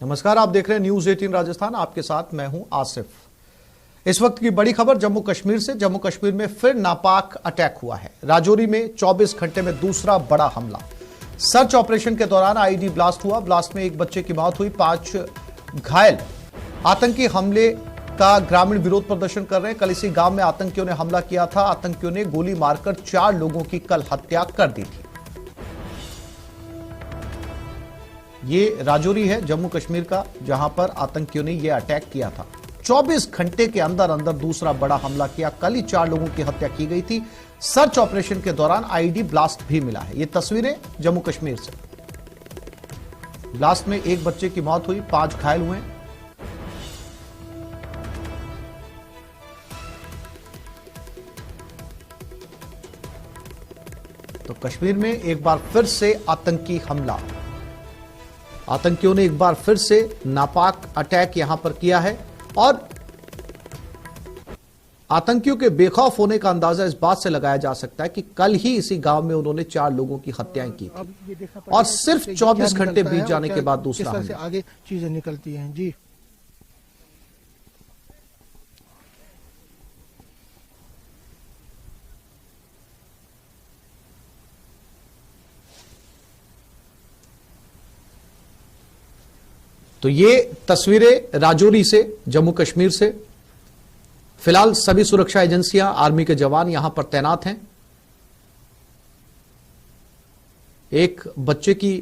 नमस्कार, आप देख रहे हैं न्यूज 18 राजस्थान। आपके साथ मैं हूं आसिफ। इस वक्त की बड़ी खबर जम्मू कश्मीर से। जम्मू कश्मीर में फिर नापाक अटैक हुआ है। राजौरी में 24 घंटे में दूसरा बड़ा हमला। सर्च ऑपरेशन के दौरान आईईडी ब्लास्ट हुआ। ब्लास्ट में एक बच्चे की मौत हुई, 5 घायल। आतंकी हमले का ग्रामीण विरोध प्रदर्शन कर रहे हैं। कल इसी गांव में आतंकियों ने हमला किया था। आतंकियों ने गोली मारकर 4 लोगों की कल हत्या कर दी थी। ये राजौरी है जम्मू कश्मीर का, जहां पर आतंकियों ने यह अटैक किया था। 24 घंटे के अंदर अंदर दूसरा बड़ा हमला किया। कल ही 4 लोगों की हत्या की गई थी। सर्च ऑपरेशन के दौरान आईईडी ब्लास्ट भी मिला है। ये तस्वीरें जम्मू कश्मीर से। ब्लास्ट में एक बच्चे की मौत हुई, 5 घायल हुए। तो कश्मीर में एक बार फिर से आतंकी हमला। आतंकियों ने एक बार फिर से नापाक अटैक यहां पर किया है और आतंकियों के बेखौफ होने का अंदाजा इस बात से लगाया जा सकता है कि कल ही इसी गांव में उन्होंने 4 लोगों की हत्याएं की थी और सिर्फ 24 घंटे बीत जाने के बाद दूसरा हमला। से आगे चीजें निकलती हैं जी। तो ये तस्वीरें राजौरी से, जम्मू कश्मीर से। फिलहाल सभी सुरक्षा एजेंसियां, आर्मी के जवान यहां पर तैनात हैं। एक बच्चे की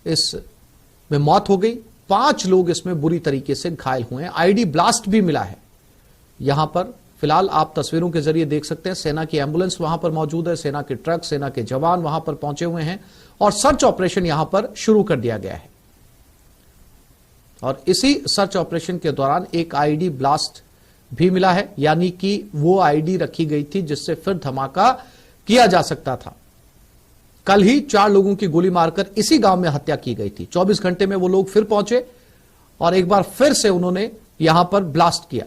इसमें मौत हो गई, 5 लोग इसमें बुरी तरीके से घायल हुए हैं। आईडी ब्लास्ट भी मिला है। यहां पर फिलहाल आप तस्वीरों के जरिए देख सकते हैं, सेना की एम्बुलेंस वहां पर मौजूद है, सेना के ट्रक, सेना के जवान वहां पर पहुंचे हुए हैं और सर्च ऑपरेशन यहां पर शुरू कर दिया गया है। और इसी सर्च ऑपरेशन के दौरान एक आईडी ब्लास्ट भी मिला है, यानी कि वो आईडी रखी गई थी जिससे फिर धमाका किया जा सकता था। कल ही 4 लोगों की गोली मारकर इसी गांव में हत्या की गई थी। 24 घंटे में वो लोग फिर पहुंचे और एक बार फिर से उन्होंने यहां पर ब्लास्ट किया।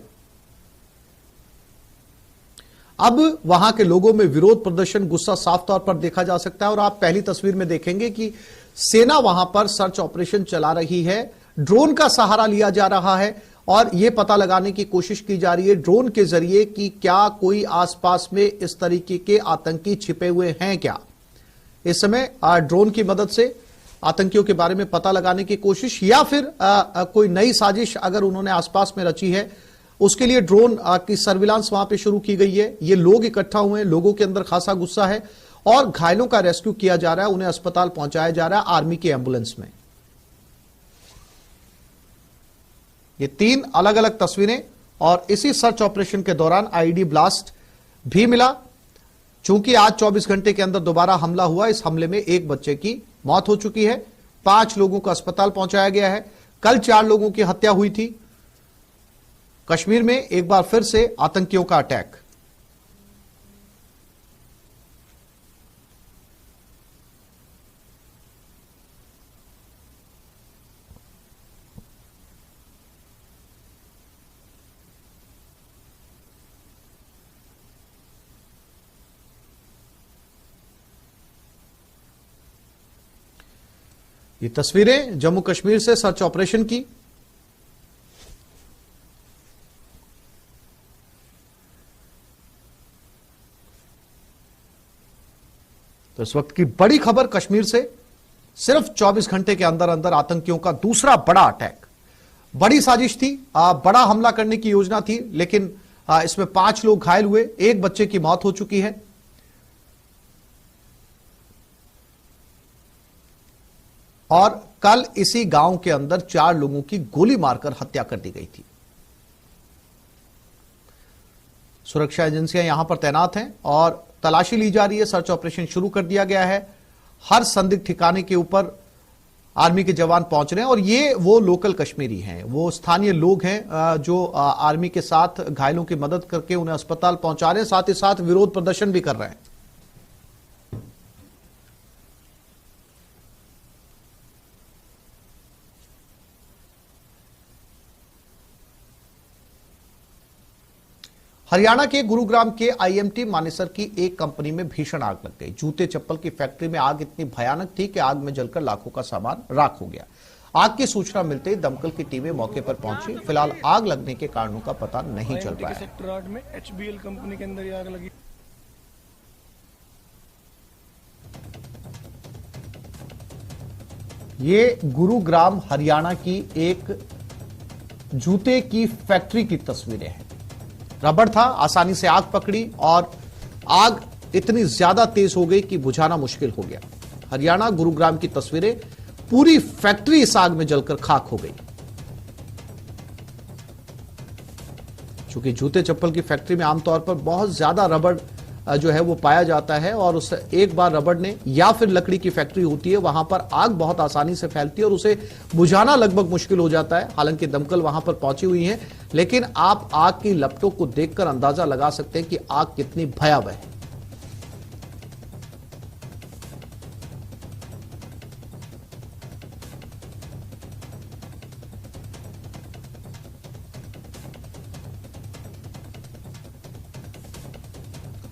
अब वहां के लोगों में विरोध प्रदर्शन, गुस्सा साफ तौर पर देखा जा सकता है और आप पहली तस्वीर में देखेंगे कि सेना वहां पर सर्च ऑपरेशन चला रही है। ड्रोन का सहारा लिया जा रहा है और यह पता लगाने की कोशिश की जा रही है ड्रोन के जरिए कि क्या कोई आसपास में इस तरीके के आतंकी छिपे हुए हैं क्या। इस समय ड्रोन की मदद से आतंकियों के बारे में पता लगाने की कोशिश, या फिर कोई नई साजिश अगर उन्होंने आसपास में रची है, उसके लिए ड्रोन की सर्विलांस वहां पे शुरू की गई है। ये लोग इकट्ठा हुए हैं, लोगों के अंदर खासा गुस्सा है और घायलों का रेस्क्यू किया जा रहा है, उन्हें अस्पताल पहुंचाया जा रहा है आर्मी की एम्बुलेंस में। ये 3 अलग अलग तस्वीरें और इसी सर्च ऑपरेशन के दौरान आईडी ब्लास्ट भी मिला। चूंकि आज 24 घंटे के अंदर दोबारा हमला हुआ, इस हमले में एक बच्चे की मौत हो चुकी है, 5 लोगों को अस्पताल पहुंचाया गया है। कल 4 लोगों की हत्या हुई थी। कश्मीर में एक बार फिर से आतंकियों का अटैक। ये तस्वीरें जम्मू कश्मीर से सर्च ऑपरेशन की। तो इस वक्त की बड़ी खबर कश्मीर से। सिर्फ 24 घंटे के अंदर अंदर आतंकियों का दूसरा बड़ा अटैक। बड़ी साजिश थी, बड़ा हमला करने की योजना थी, लेकिन इसमें 5 लोग घायल हुए, एक बच्चे की मौत हो चुकी है। और कल इसी गांव के अंदर 4 लोगों की गोली मारकर हत्या कर दी गई थी। सुरक्षा एजेंसियां यहां पर तैनात हैं और तलाशी ली जा रही है। सर्च ऑपरेशन शुरू कर दिया गया है। हर संदिग्ध ठिकाने के ऊपर आर्मी के जवान पहुंच रहे हैं और ये वो लोकल कश्मीरी हैं, वो स्थानीय लोग हैं जो आर्मी के साथ घायलों की मदद करके उन्हें अस्पताल पहुंचा रहे हैं, साथ ही साथ विरोध प्रदर्शन भी कर रहे हैं। हरियाणा के गुरुग्राम के आईएमटी मानेसर की एक कंपनी में भीषण आग लग गई। जूते चप्पल की फैक्ट्री में आग इतनी भयानक थी कि आग में जलकर लाखों का सामान राख हो गया। आग की सूचना मिलते ही दमकल की टीमें मौके पर पहुंची। फिलहाल आग लगने के कारणों का पता नहीं चल पाया। सेक्टर 8 में HBL कंपनी के अंदर ये आग लगी। ये गुरुग्राम हरियाणा की एक जूते की फैक्ट्री की तस्वीरें हैं। रबड़ था, आसानी से आग पकड़ी और आग इतनी ज्यादा तेज हो गई कि बुझाना मुश्किल हो गया। हरियाणा गुरुग्राम की तस्वीरें, पूरी फैक्ट्री इस आग में जलकर खाक हो गई। चूंकि जूते चप्पल की फैक्ट्री में आमतौर पर बहुत ज्यादा रबड़ जो है वो पाया जाता है और उस एक बार रबड़ ने, या फिर लकड़ी की फैक्ट्री होती है, वहां पर आग बहुत आसानी से फैलती है और उसे बुझाना लगभग मुश्किल हो जाता है। हालांकि दमकल वहां पर पहुंची हुई है, लेकिन आप आग की लपटों को देखकर अंदाजा लगा सकते हैं कि आग कितनी भयावह है।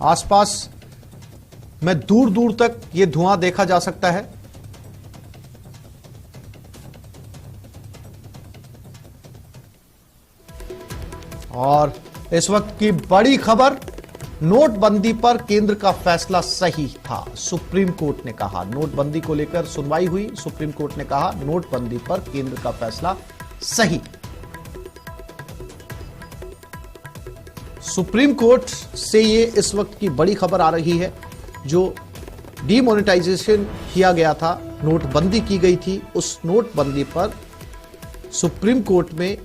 आसपास में दूर दूर तक यह धुआं देखा जा सकता है। और इस वक्त की बड़ी खबर, नोटबंदी पर केंद्र का फैसला सही था, सुप्रीम कोर्ट ने कहा। नोटबंदी को लेकर सुनवाई हुई, सुप्रीम कोर्ट ने कहा नोटबंदी पर केंद्र का फैसला सही। सुप्रीम कोर्ट से ये इस वक्त की बड़ी खबर आ रही है। जो डीमोनेटाइजेशन किया गया था, नोटबंदी की गई थी, उस नोटबंदी पर सुप्रीम कोर्ट में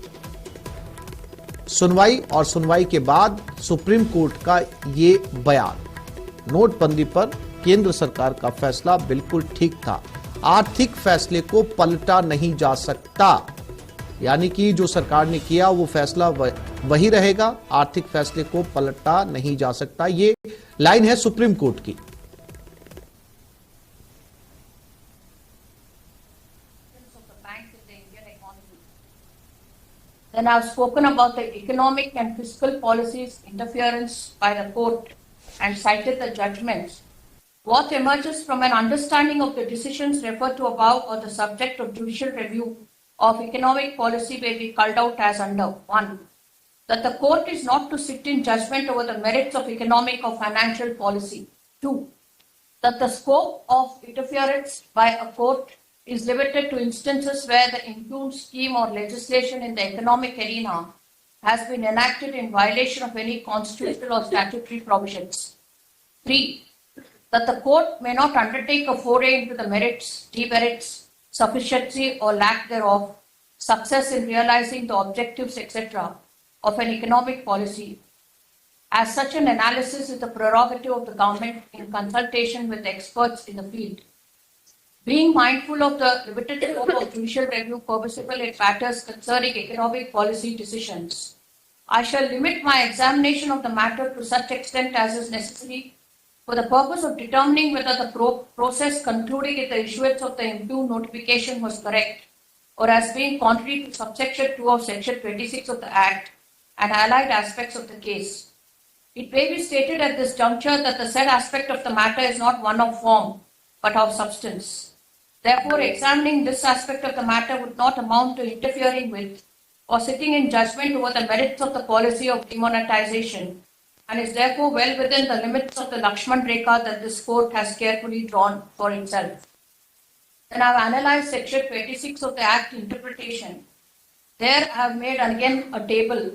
सुनवाई, और सुनवाई के बाद सुप्रीम कोर्ट का ये बयान, नोटबंदी पर केंद्र सरकार का फैसला बिल्कुल ठीक था, आर्थिक फैसले को पलटा नहीं जा सकता। यानी कि जो सरकार ने किया वो फैसला वही रहेगा, आर्थिक फैसले को पलटा नहीं जा सकता। ये लाइन है सुप्रीम कोर्ट की। Then I've spoken about the economic and fiscal policies interference by the court and cited the judgments. What emerges from an understanding of the decisions referred to above or the subject of judicial review of economic policy may be culled out as under: 1. That the court is not to sit in judgment over the merits of economic or financial policy. 2. That the scope of interference by a court is limited to instances where the impugned scheme or legislation in the economic arena has been enacted in violation of any constitutional or statutory provisions. 3. That the court may not undertake a foray into the merits, demerits, sufficiency or lack thereof, success in realizing the objectives, etc., of an economic policy. As such an analysis is the prerogative of the government in consultation with experts in the field. Being mindful of the limited scope of judicial review permissible in matters concerning economic policy decisions, I shall limit my examination of the matter to such extent as is necessary for the purpose of determining whether the process concluding in the issuance of the impugned notification was correct or as being contrary to subsection 2 of section 26 of the Act and allied aspects of the case. It may be stated at this juncture that the said aspect of the matter is not one of form but of substance. Therefore, examining this aspect of the matter would not amount to interfering with or sitting in judgment over the merits of the policy of demonetization, and is therefore well within the limits of the Lakshman Rekha that this court has carefully drawn for itself. Then I have analyzed section 26 of the Act interpretation. There I have made again a table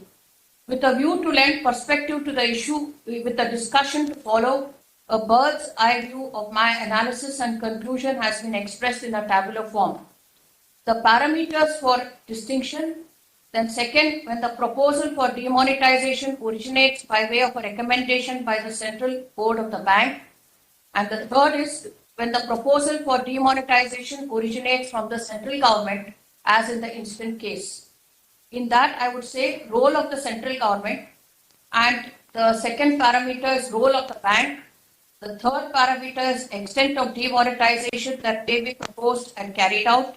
with a view to lend perspective to the issue with the discussion to follow. A bird's eye view of my analysis and conclusion has been expressed in a tabular form. The parameters for distinction. Then second, when the proposal for demonetization originates by way of a recommendation by the Central Board of the Bank. And the third is when the proposal for demonetization originates from the central government, as in the instant case. In that, I would say role of the central government, and the second parameter is role of the bank. The third parameter is extent of demonetization that may be proposed and carried out.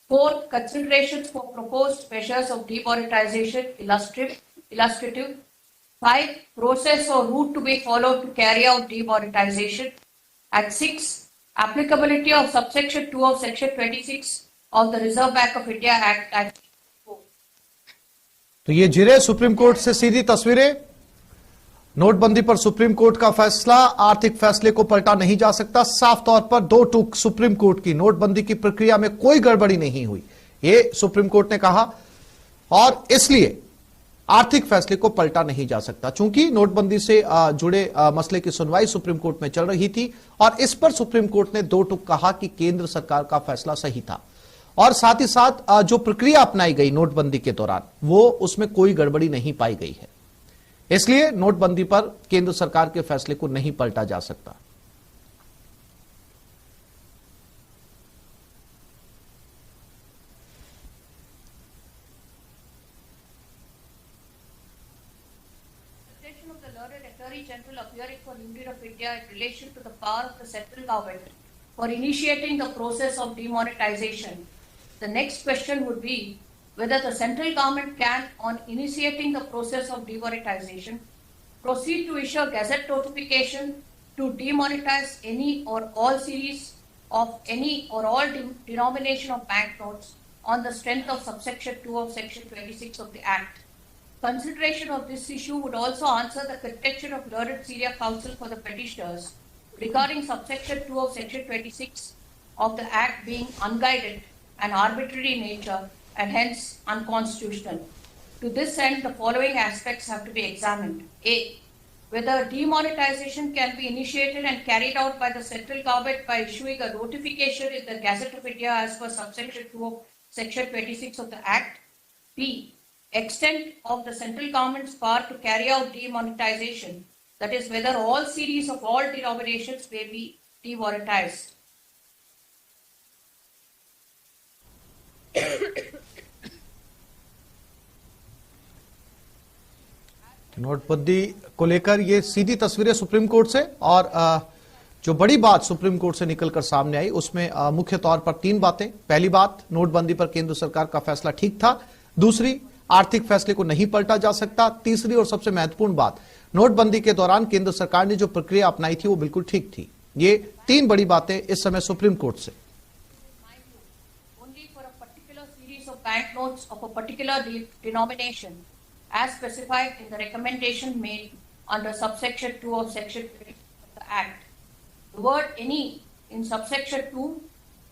Fourth, considerations for proposed measures of demonetization, illustrative. 5, process or route to be followed to carry out demonetization. And 6, applicability of subsection 2 of section 26 of the Reserve Bank of India Act 1994. तो ये जिरे supreme court से सीधी तस्वीरें। नोटबंदी पर supreme court का फैसला, आर्थिक फैसले को पलटा नहीं जा सकता। साफ तौर पर दो टूक सुप्रीम कोर्ट की, नोटबंदी की प्रक्रिया में कोई गड़बड़ी नहीं हुई, ये सुप्रीम कोर्ट ने कहा, और इसलिए आर्थिक फैसले को पलटा नहीं जा सकता। चूंकि नोटबंदी से जुड़े मसले की सुनवाई सुप्रीम कोर्ट में चल रही थी और इस पर सुप्रीम कोर्ट ने दो टूक कहा कि केंद्र सरकार का फैसला सही था, और साथ ही साथ जो प्रक्रिया अपनाई गई नोटबंदी के दौरान वो उसमें कोई गड़बड़ी नहीं पाई गई है। इसलिए नोटबंदी पर केंद्र सरकार के फैसले को नहीं पलटा जा सकता। Presentation of the learned Attorney General appearing for Union of India in relation to the power of the central government for initiating the process of demonetization. The next question would be whether the central government can, on initiating the process of demonetization, proceed to issue a gazette notification to demonetize any or all series of any or all denomination of banknotes on the strength of subsection 2 of section 26 of the Act. Consideration of this issue would also answer the contention of learned senior counsel for the petitioners regarding subsection 2 of section 26 of the Act being unguided and arbitrary in nature and hence unconstitutional. To this end, the following aspects have to be examined. A. Whether demonetization can be initiated and carried out by the central government by issuing a notification in the Gazette of India as per subsection 2 of section 26 of the Act. B. Extent of the central government's power to carry out demonetization, that is, whether all series of all denominations may be demonetized. नोटबंदी को लेकर ये सीधी तस्वीरें supreme court से, और जो बड़ी बात सुप्रीम कोर्ट से निकलकर सामने आई उसमें मुख्य तौर पर तीन बातें। पहली बात, नोटबंदी पर केंद्र सरकार का फैसला ठीक था। दूसरी, आर्थिक फैसले को नहीं पलटा जा सकता। तीसरी और सबसे महत्वपूर्ण बात, नोटबंदी के दौरान केंद्र सरकार ने जो प्रक्रिया अपनाई थी वो बिल्कुल ठीक थी। ये तीन बड़ी बातें इस समय सुप्रीम कोर्ट से। Only for a particular series of banknotes of a particular denomination, as specified in the recommendation made under subsection 2 of section 20 of the Act. The word any in subsection 2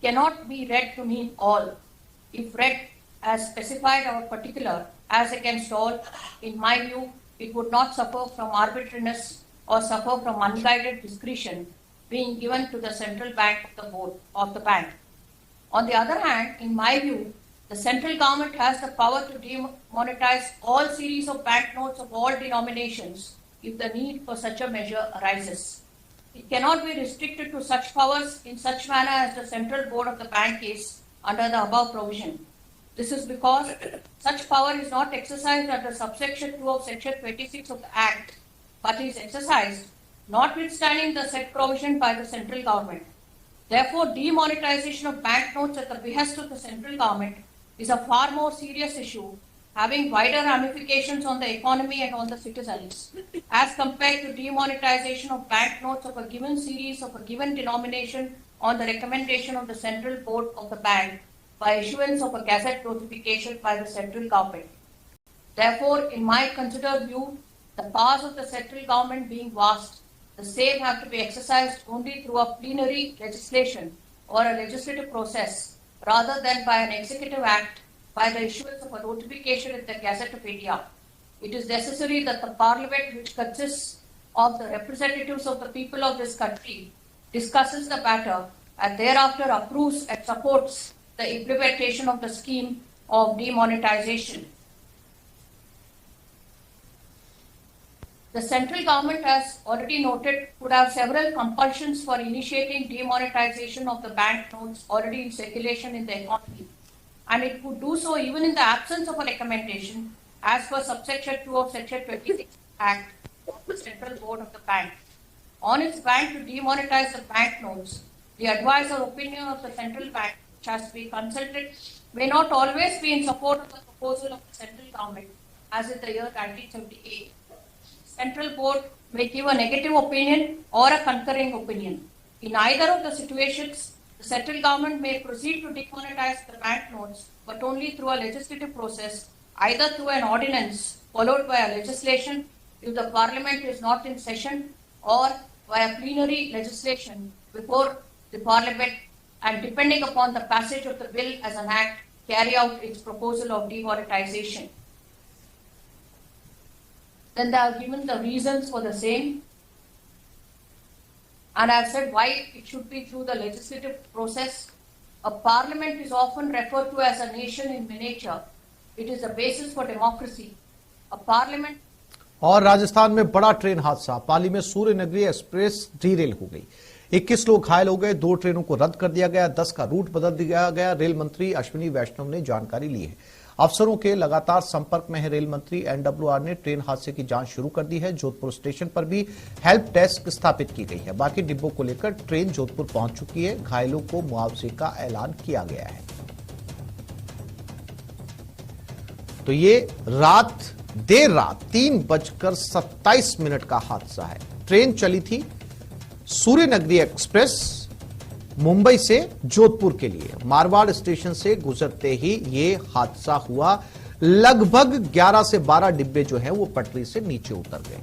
cannot be read to mean all. If read as specified or particular, as against all, in my view, it would not suffer from arbitrariness or suffer from unguided discretion being given to the central bank of the board of the bank. On the other hand, in my view, the central government has the power to demonetize all series of banknotes of all denominations if the need for such a measure arises. It cannot be restricted to such powers in such manner as the central board of the bank is under the above provision. This is because such power is not exercised under subsection 2 of section 26 of the Act, but is exercised notwithstanding the said provision by the central government. Therefore, demonetization of banknotes at the behest of the central government is a far more serious issue, having wider ramifications on the economy and on the citizens, as compared to demonetization of banknotes of a given series of a given denomination on the recommendation of the central board of the bank by issuance of a gazette notification by the central government. Therefore, in my considered view, the powers of the central government being vast, the same have to be exercised only through a plenary legislation or a legislative process rather than by an executive act by the issuance of a notification in the Gazette of India. It is necessary that the Parliament, which consists of the representatives of the people of this country, discusses the matter and thereafter approves and supports the implementation of the scheme of demonetization. The central government, as already noted, would have several compulsions for initiating demonetization of the banknotes already in circulation in the economy, and it would do so even in the absence of a recommendation as per subsection 2 of section 26 Act of the Central Board of the Bank. On its bank to demonetize the banknotes, the advice or opinion of the central bank, which has to be consulted, may not always be in support of the proposal of the central government, as in the year 1978. Central board may give a negative opinion or a concurring opinion. In either of the situations, The central government may proceed to demonetize the banknotes, but only through a legislative process, either through an ordinance followed by a legislation if the parliament is not in session, or by a plenary legislation before the parliament, and depending upon the passage of the bill as an act, carry out its proposal of demonetization. Then they have given the reasons for the same. And I have said why it should be through the legislative process. A parliament is often referred to as a nation in miniature. It is the basis for democracy. A parliament. और राजस्थान में बड़ा train हादसा, पाली में सूर्य नगरी express derail हो गई। 21 लोग घायल हो गए, 2 ट्रेनों को रद्द कर दिया गया, 10 का रूट बदल दिया गया। रेल मंत्री अश्विनी वैष्णव ने जानकारी ली है। अफसरों के लगातार संपर्क में है रेल मंत्री। एनडब्ल्यूआर ने ट्रेन हादसे की जांच शुरू कर दी है। जोधपुर स्टेशन पर भी हेल्प डेस्क स्थापित की गई है। बाकी डिब्बों को लेकर ट्रेन जोधपुर पहुंच चुकी है। घायलों को मुआवजे का ऐलान किया गया है। तो ये देर रात 3:27 का हादसा है। ट्रेन चली थी सूर्य नगरी एक्सप्रेस मुंबई से जोधपुर के लिए। मारवाड़ स्टेशन से गुजरते ही ये हादसा हुआ। लगभग 11 से 12 डिब्बे जो हैं वो पटरी से नीचे उतर गए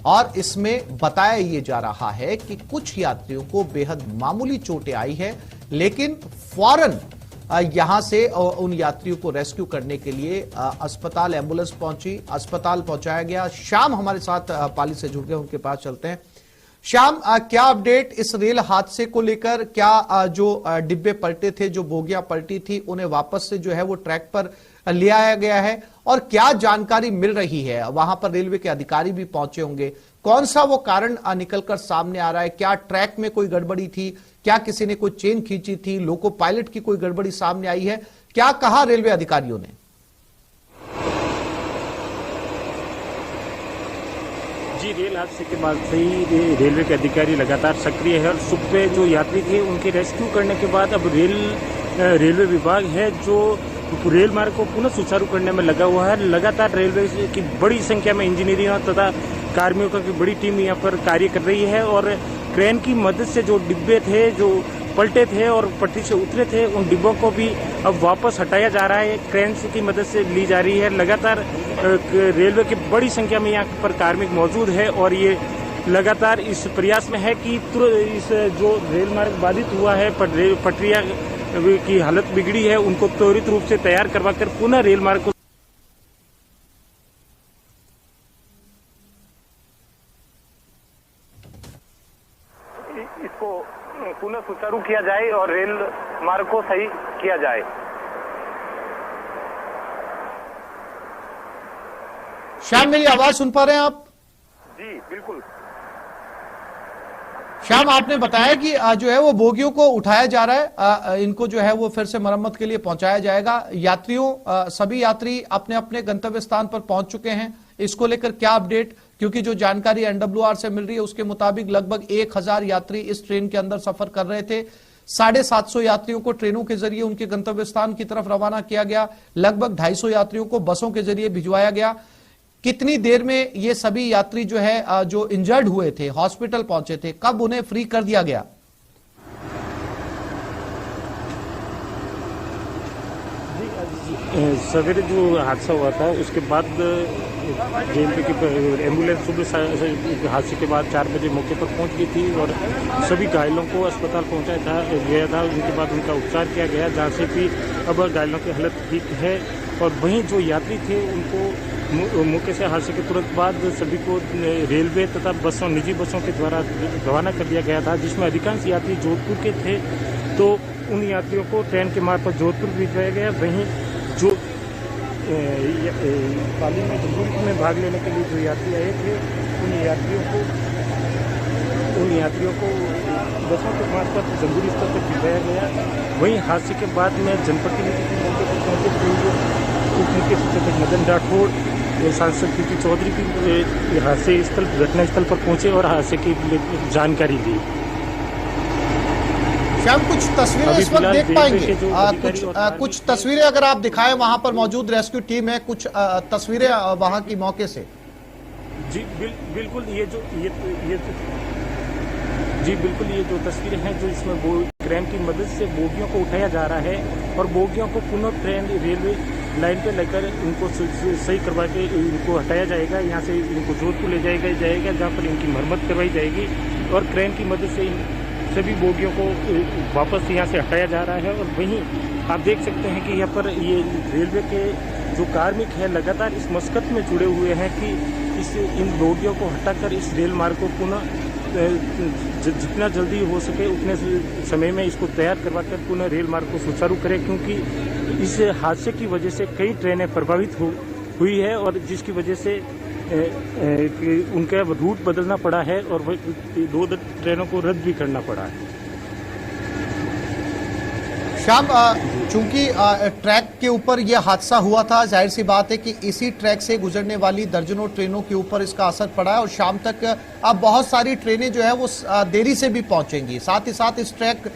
और इसमें बताया ये जा रहा है कि कुछ यात्रियों को बेहद मामूली चोटें आई है, लेकिन फौरन यहां से उन यात्रियों को रेस्क्यू करने के लिए अस्पताल एम्बुलेंस पहुंची, अस्पताल पहुंचाया गया। श्याम हमारे साथ पाली से जुड़ गए, उनके पास चलते हैं। श्याम, क्या अपडेट इस रेल हादसे को लेकर? क्या जो डिब्बे पलटे थे, जो बोगियां पलटी थी, उन्हें वापस से जो है वो ट्रैक पर ले आया गया है और क्या जानकारी मिल रही है? वहां पर रेलवे के अधिकारी भी पहुंचे होंगे। कौन सा वो कारण निकलकर सामने आ रहा है? क्या ट्रैक में कोई गड़बड़ी थी? क्या किसी ने कोई चेन खींची थी? लोको पायलट की कोई गड़बड़ी सामने आई है? क्या कहा रेलवे अधिकारियों ने? जी, रेल हादसे के बाद से ही रेलवे के अधिकारी लगातार सक्रिय है और सुबह जो यात्री थे उनके रेस्क्यू करने के बाद अब रेलवे विभाग है जो रेल मार्ग को पुनः सुचारू करने में लगा हुआ है। लगातार रेलवे की बड़ी संख्या में इंजीनियरिंग तथा कार्मिकों की बड़ी टीम यहाँ पर कार्य कर रही है और क्रेन की मदद से जो डिब्बे थे, जो पलटे थे और पटरी से उतरे थे, उन डिब्बों को भी अब वापस हटाया जा रहा है। क्रेन की मदद से ली जा रही है। लगातार रेलवे की बड़ी संख्या में यहाँ पर कार्मिक मौजूद है और ये लगातार इस प्रयास में है कि इस जो रेल मार्ग बाधित हुआ है, पटरियां की हालत बिगड़ी है, उनको त्वरित रूप से तैयार करवाकर पुनः रेल मार्ग को इसको पुनः सुचारू किया जाए और रेल मार्ग को सही किया जाए। श्याम, मेरी आवाज सुन पा रहे हैं आप? जी बिल्कुल। श्याम, आपने बताया कि जो है वो बोगियों को उठाया जा रहा है, इनको जो है वो फिर से मरम्मत के लिए पहुंचाया जाएगा। सभी यात्री अपने अपने गंतव्य स्थान पर पहुंच चुके हैं। इसको लेकर क्या अपडेट? क्योंकि जो जानकारी एनडब्ल्यूआर से मिल रही है उसके मुताबिक लगभग 1000 यात्री इस ट्रेन के अंदर सफर कर रहे थे। 750 यात्रियों को ट्रेनों के जरिए उनके गंतव्य स्थान की तरफ रवाना किया गया। लगभग 250 यात्रियों को बसों के जरिए भिजवाया गया। कितनी देर में ये सभी यात्री जो है जो इंजर्ड हुए थे, हॉस्पिटल पहुंचे थे, कब उन्हें फ्री कर दिया गया? सवेरे जो हादसा हुआ था उसके बाद रेलवे की एम्बुलेंस सुबह हादसे के बाद 4 बजे मौके पर पहुंच गई थी और सभी घायलों को अस्पताल पहुंचाया गया था। उनके बाद उनका उपचार किया गया, जहां से भी अब घायलों की हालत ठीक है। और वहीं जो यात्री थे उनको मौके से हादसे के तुरंत बाद सभी को रेलवे तथा निजी बसों के द्वारा रवाना कर दिया गया था, जिसमें अधिकांश यात्री जोधपुर के थे। तो उन यात्रियों को ट्रेन के मार्ग पर जोधपुर भिजवाया गया। वहीं जो पाली में जंबूरी में भाग लेने के लिए जो यात्री आए थे उन यात्रियों को बसों के मार्ग पर जंबूरी स्तर पर भिजवाया गया। वहीं हादसे के बाद में जनप्रतिनिधि के मौके पर पहुंचे उप मुख्य सचेतक मदन राठौड़, सांसद पीपी चौधरी भी हादसे स्थल घटनास्थल पर पहुंचे और हादसे की जानकारी दी। श्याम, कुछ तस्वीरें इस वक्त देख पाएंगे? कुछ तस्वीरें अगर आप दिखाएं, वहां पर मौजूद रेस्क्यू टीम है, कुछ तस्वीरें वहां की मौके से। जी बिल्कुल, ये जो तस्वीरें हैं जो इसमें वो क्रेन की मदद से बोगियों को उठाया जा रहा है और बोगियों को पुनः ट्रेन रेलवे लाइन पे लेकर उनको सही करवा के इनको हटाया जाएगा। यहाँ से इनको जोधपुर ले जाएगा जहाँ पर इनकी मरम्मत करवाई जाएगी और क्रेन की मदद से इन सभी बोगियों को वापस यहाँ से हटाया जा रहा है। और वहीं आप देख सकते हैं कि यहाँ पर ये रेलवे के जो कार्मिक हैं लगातार इस मशक्कत में जुड़े हुए हैं कि इन बोगियों को हटाकर इस रेल मार्ग को पुनः जितना जल्दी हो सके उतने समय में इसको तैयार करवाकर पुनः रेल मार्ग को सुचारू करें, क्योंकि इस हादसे की वजह से कई ट्रेनें प्रभावित हुई है और जिसकी वजह से उनका रूट बदलना पड़ा है और दो ट्रेनों को रद्द भी करना पड़ा है। श्याम, चूंकि ट्रैक के ऊपर यह हादसा हुआ था, जाहिर सी बात है कि इसी ट्रैक से गुजरने वाली दर्जनों ट्रेनों के ऊपर इसका असर पड़ा है और शाम तक अब बहुत सारी ट्रेनें जो है वो देरी से भी पहुंचेंगी। साथ ही साथ इस ट्रैक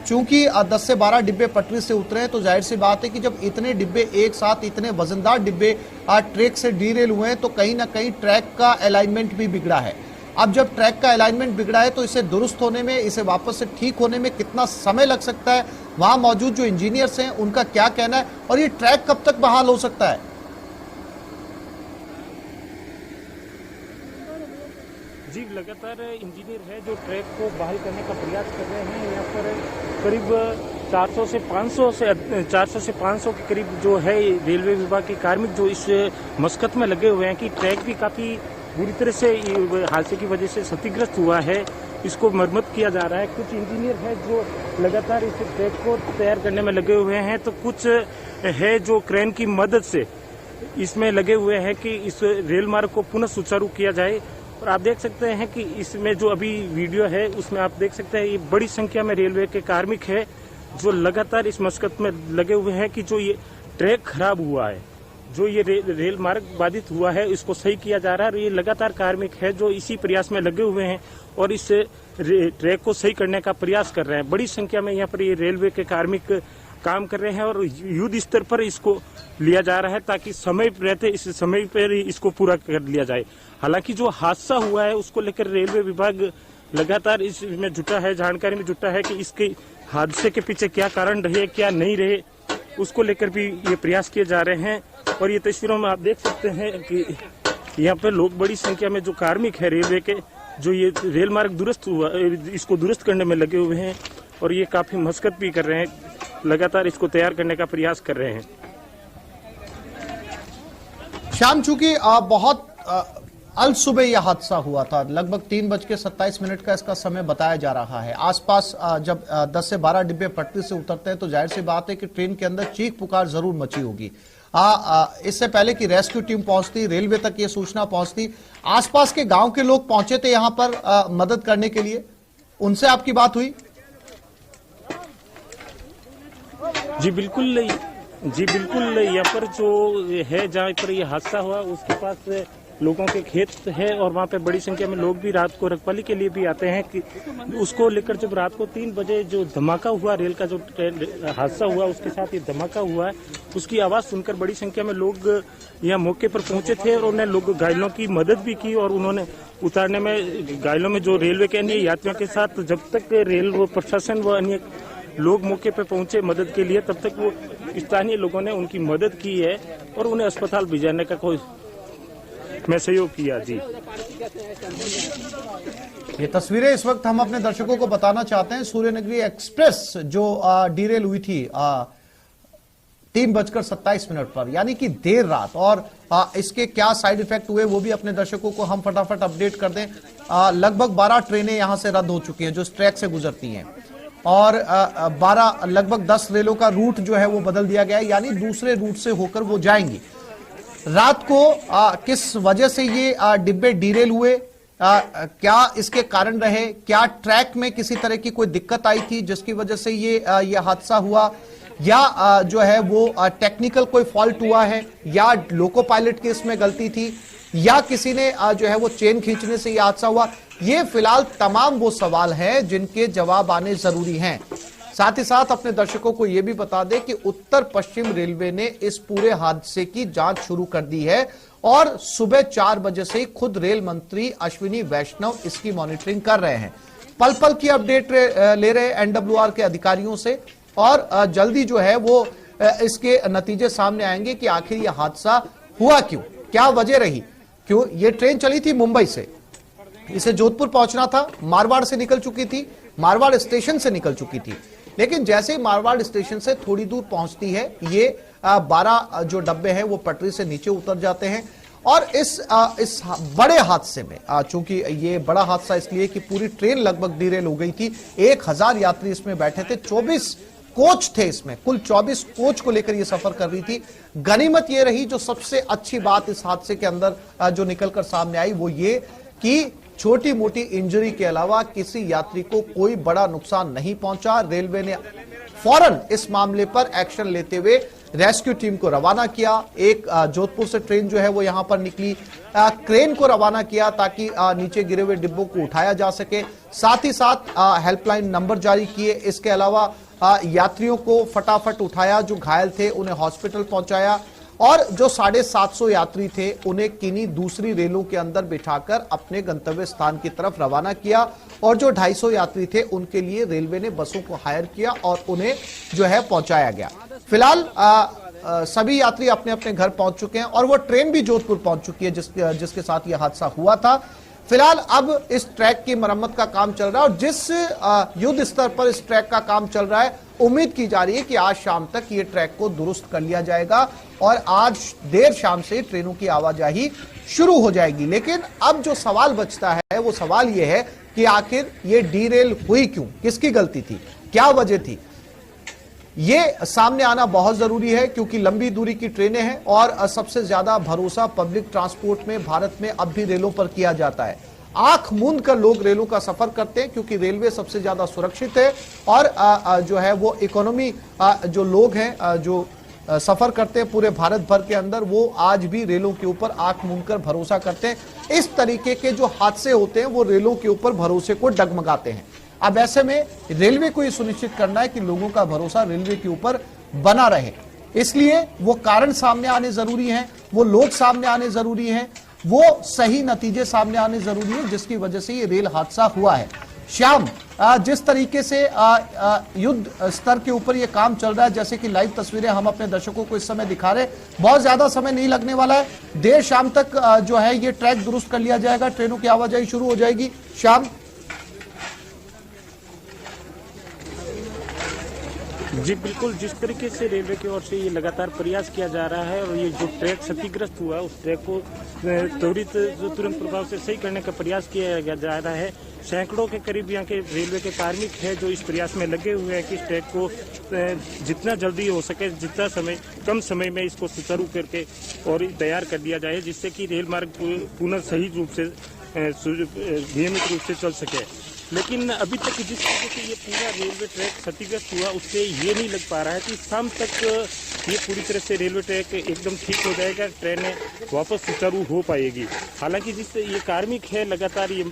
चूंकि 10 से 12 डिब्बे पटरी से उतरे हैं तो जाहिर सी बात है कि जब इतने डिब्बे एक साथ, इतने वजनदार डिब्बे ट्रैक से डीरेल हुए हैं तो कहीं ना कहीं ट्रैक का अलाइनमेंट भी बिगड़ा है। अब जब ट्रैक का अलाइनमेंट बिगड़ा है तो इसे दुरुस्त होने में, इसे वापस से ठीक होने में कितना समय लग सकता है, वहां मौजूद जो इंजीनियर्स हैं उनका क्या कहना है और ये ट्रैक कब तक बहाल हो सकता है? जी, लगातार इंजीनियर है जो ट्रैक को बहाल करने का प्रयास कर रहे हैं। यहाँ पर करीब 400 से 500 के करीब जो है रेलवे विभाग के कार्मिक जो इस मशक्कत में लगे हुए हैं कि ट्रैक भी काफी बुरी तरह से हादसे की वजह से क्षतिग्रस्त हुआ है, इसको मरम्मत किया जा रहा है। कुछ इंजीनियर है जो लगातार इस ट्रैक को तैयार करने में लगे हुए हैं तो कुछ है जो क्रेन की मदद से इसमें लगे हुए हैं कि इस रेल मार्ग को पुनः सुचारू किया जाए। और आप देख सकते हैं कि इसमें जो अभी वीडियो है उसमें आप देख सकते हैं ये बड़ी संख्या में रेलवे के कार्मिक है जो लगातार इस मशक्कत में लगे हुए हैं कि जो ये ट्रैक खराब हुआ है, जो ये रेल मार्ग बाधित हुआ है, इसको सही किया जा रहा है। और ये लगातार कार्मिक है जो इसी प्रयास में लगे हुए हैं और इस ट्रैक को सही करने का प्रयास कर रहे हैं। बड़ी संख्या में यहाँ पर ये रेलवे के कार्मिक काम कर रहे हैं और युद्ध स्तर पर इसको लिया जा रहा है ताकि समय रहते इस समय पर इसको पूरा कर लिया जाए। हालांकि जो हादसा हुआ है उसको लेकर रेलवे विभाग लगातार इसमें जुटा है, जानकारी में जुटा है कि इसके हादसे के पीछे क्या कारण रहे, क्या नहीं रहे, उसको लेकर भी ये प्रयास किए जा रहे हैं। और ये तस्वीरों में आप देख सकते हैं कि यहाँ पे लोग बड़ी संख्या में जो कार्मिक है रेलवे के जो ये रेल मार्ग दुरुस्त हुआ इसको दुरुस्त करने में लगे हुए हैं और ये काफी मशक्कत भी कर रहे हैं, लगातार इसको तैयार करने का प्रयास कर रहे हैं। शाम, चूंकि बहुत अल सुबह यह हादसा हुआ था, लगभग 3:27 का इसका समय बताया जा रहा है। आसपास जब 10 से 12 डिब्बे पटरी से उतरते हैं तो जाहिर सी बात है कि ट्रेन के अंदर चीख पुकार जरूर मची होगी। इससे पहले कि रेस्क्यू टीम पहुंचती, रेलवे तक ये सूचना पहुंचती, आसपास के गांव के लोग पहुंचे थे यहां पर मदद करने के लिए, उनसे आपकी बात हुई? जी बिल्कुल, यहाँ पर जो है जहाँ पर ये हादसा हुआ उसके पास लोगों के खेत है और वहाँ पे बड़ी संख्या में लोग भी रात को रखवाली के लिए भी आते हैं कि उसको लेकर जब रात को 3 बजे जो धमाका हुआ, रेल का जो हादसा हुआ उसके साथ ये धमाका हुआ है, उसकी आवाज सुनकर बड़ी संख्या में लोग यहाँ मौके पर पहुंचे थे और उन्हें लोग घायलों की मदद भी की और उन्होंने उतारने में घायलों में जो रेलवे के अन्य यात्रियों के साथ जब तक रेल प्रशासन व अन्य लोग मौके पर पहुंचे मदद के लिए तब तक वो स्थानीय लोगों ने उनकी मदद की है और उन्हें अस्पताल भिजाने का कोई मैं सहयोग किया। जी, ये तस्वीरें इस वक्त हम अपने दर्शकों को बताना चाहते हैं। सूर्यनगरी एक्सप्रेस जो डीरेल हुई थी 3:27 पर, यानी कि देर रात, और इसके क्या साइड इफेक्ट हुए वो भी अपने दर्शकों को हम फटाफट अपडेट कर दें। लगभग 12 ट्रेनें यहां से रद्द हो चुकी हैं जो इस ट्रैक से गुजरती हैं और 12 लगभग 10 रेलों का रूट जो है वो बदल दिया गया है, यानी दूसरे रूट से होकर वो जाएंगी। रात को किस वजह से ये डिब्बे डीरेल हुए, क्या इसके कारण रहे, क्या ट्रैक में किसी तरह की कोई दिक्कत आई थी जिसकी वजह से ये हादसा हुआ, या जो है वो टेक्निकल कोई फॉल्ट हुआ है, या लोको पायलट की इसमें गलती थी, या किसी ने जो है वो चेन खींचने से ये हादसा हुआ, ये फिलहाल तमाम वो सवाल हैं जिनके जवाब आने जरूरी हैं। साथ ही साथ अपने दर्शकों को यह भी बता दें कि उत्तर पश्चिम रेलवे ने इस पूरे हादसे की जांच शुरू कर दी है और सुबह 4 बजे से खुद रेल मंत्री अश्विनी वैष्णव इसकी मॉनिटरिंग कर रहे हैं। पल पल की अपडेट ले रहे एनडब्ल्यूआर के अधिकारियों से और जल्दी जो है वो इसके नतीजे सामने आएंगे कि आखिर यह हादसा हुआ क्यों, क्या वजह रही, क्यों ये ट्रेन चली थी मुंबई से, इसे जोधपुर पहुंचना था, मारवाड़ से निकल चुकी थी, मारवाड़ स्टेशन से निकल चुकी थी, लेकिन जैसे ही मारवाड़ स्टेशन से थोड़ी दूर पहुंचती है ये 12 जो डब्बे हैं वो पटरी से नीचे उतर जाते हैं और इस बड़े हादसे में, चूंकि ये बड़ा हादसा इसलिए कि पूरी ट्रेन लगभग डिरेल हो गई थी, 1000 यात्री इसमें बैठे थे, 24 कोच थे इसमें, कुल 24 कोच को लेकर ये सफर कर रही थी। गनीमत ये रही, जो सबसे अच्छी बात इस हादसे के अंदर जो निकलकर सामने आई वो ये कि छोटी मोटी इंजरी के अलावा किसी यात्री को कोई बड़ा नुकसान नहीं पहुंचा। रेलवे ने फौरन इस मामले पर एक्शन लेते हुए रेस्क्यू टीम को रवाना किया। एक जोधपुर से ट्रेन जो है वो यहां पर निकली, क्रेन को रवाना किया ताकि नीचे गिरे हुए डिब्बों को उठाया जा सके, साथ ही साथ हेल्पलाइन नंबर जारी किए। इसके अलावा यात्रियों को फटाफट उठाया, जो घायल थे उन्हें हॉस्पिटल पहुंचाया और जो 750 यात्री थे उन्हें किन्हीं दूसरी रेलों के अंदर बिठाकर अपने गंतव्य स्थान की तरफ रवाना किया और जो 250 यात्री थे उनके लिए रेलवे ने बसों को हायर किया और उन्हें जो है पहुंचाया गया। फिलहाल सभी यात्री अपने अपने घर पहुंच चुके हैं और वो ट्रेन भी जोधपुर पहुंच चुकी है जिसके साथ यह हादसा हुआ था। फिलहाल अब इस ट्रैक की मरम्मत का काम चल रहा है और जिस युद्ध स्तर पर इस ट्रैक का काम चल रहा है, उम्मीद की जा रही है कि आज शाम तक ये ट्रैक को दुरुस्त कर लिया जाएगा और आज देर शाम से ट्रेनों की आवाजाही शुरू हो जाएगी। लेकिन अब जो सवाल बचता है वो सवाल ये है कि आखिर ये डीरेल हुई क्यों, किसकी गलती थी, क्या वजह थी, ये सामने आना बहुत जरूरी है क्योंकि लंबी दूरी की ट्रेनें हैं और सबसे ज्यादा भरोसा पब्लिक ट्रांसपोर्ट में भारत में अब भी रेलों पर किया जाता है। आंख मूंद कर लोग रेलों का सफर करते हैं क्योंकि रेलवे सबसे ज्यादा सुरक्षित है और जो है वो इकोनॉमी जो लोग हैं जो सफर करते हैं पूरे भारत भर के अंदर, वो आज भी रेलों के ऊपर आंख मूंद कर भरोसा करते हैं। इस तरीके के जो हादसे होते हैं वो रेलों के ऊपर भरोसे को डगमगाते हैं। अब ऐसे में रेलवे को यह सुनिश्चित करना है कि लोगों का भरोसा रेलवे के ऊपर बना रहे, इसलिए वो कारण सामने आने जरूरी हैं, वो लोग सामने आने जरूरी हैं, वो सही नतीजे सामने आने जरूरी है जिसकी वजह से ये रेल हादसा हुआ है। श्याम, जिस तरीके से युद्ध स्तर के ऊपर ये काम चल रहा है, जैसे कि लाइव तस्वीरें हम अपने दर्शकों को इस समय दिखा रहे, बहुत ज्यादा समय नहीं लगने वाला है, देर शाम तक जो है ये ट्रैक दुरुस्त कर लिया जाएगा, ट्रेनों की आवाजाही शुरू हो जाएगी। श्याम जी बिल्कुल, जिस तरीके से रेलवे की ओर से ये लगातार प्रयास किया जा रहा है और ये जो ट्रैक क्षतिग्रस्त हुआ उस ट्रैक को तुरंत प्रभाव से सही करने का प्रयास किया जा रहा है। सैकड़ों के करीब यहाँ के रेलवे के कार्मिक हैं जो इस प्रयास में लगे हुए हैं कि इस ट्रैक को जितना जल्दी हो सके, जितना समय कम समय में इसको सुचारू करके और तैयार कर दिया जाए जिससे कि रेल मार्ग पुनः सही रूप से नियमित रूप से चल सके। लेकिन अभी तक जिस तरीके से ये पूरा रेलवे ट्रैक क्षतिग्रस्त हुआ उससे ये नहीं लग पा रहा है कि शाम तक ये पूरी तरह से रेलवे ट्रैक एकदम ठीक हो जाएगा, ट्रेनें वापस सुचारू हो पाएगी। हालांकि जिस ये कार्मिक है लगातार ये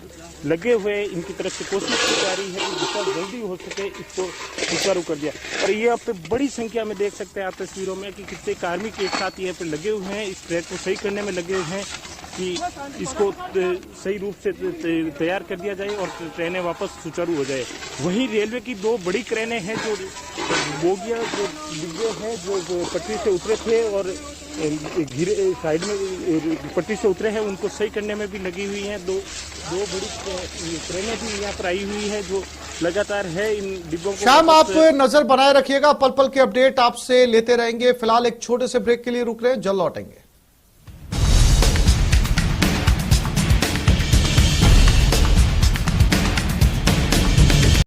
लगे हुए, इनकी तरफ से कोशिश की जा रही है कि जितना जल्दी हो सके इसको सुचारू कर दिया। और ये आप बड़ी संख्या में देख सकते हैं आप तस्वीरों में कि कितने कार्मिक एक साथ यहाँ पे लगे हुए हैं, इस ट्रैक को सही करने में लगे हुए हैं कि इसको सही रूप से तैयार कर दिया जाए और ट्रेनें वापस सुचारू हो जाए। वहीं रेलवे की 2 बड़ी क्रेनें हैं जो बोगियां जो डिब्बे हैं जो पटरी से उतरे थे और घिरे साइड में पटरी से उतरे हैं उनको सही करने में भी लगी हुई हैं। दो बड़ी ट्रेनें भी यहाँ पर आई हुई है जो लगातार है इन डिब्बों को। शाम, आप नजर बनाए रखिएगा, पल पल के अपडेट आपसे लेते रहेंगे। फिलहाल एक छोटे से ब्रेक के लिए रुक रहे हैं, जल्द लौटेंगे।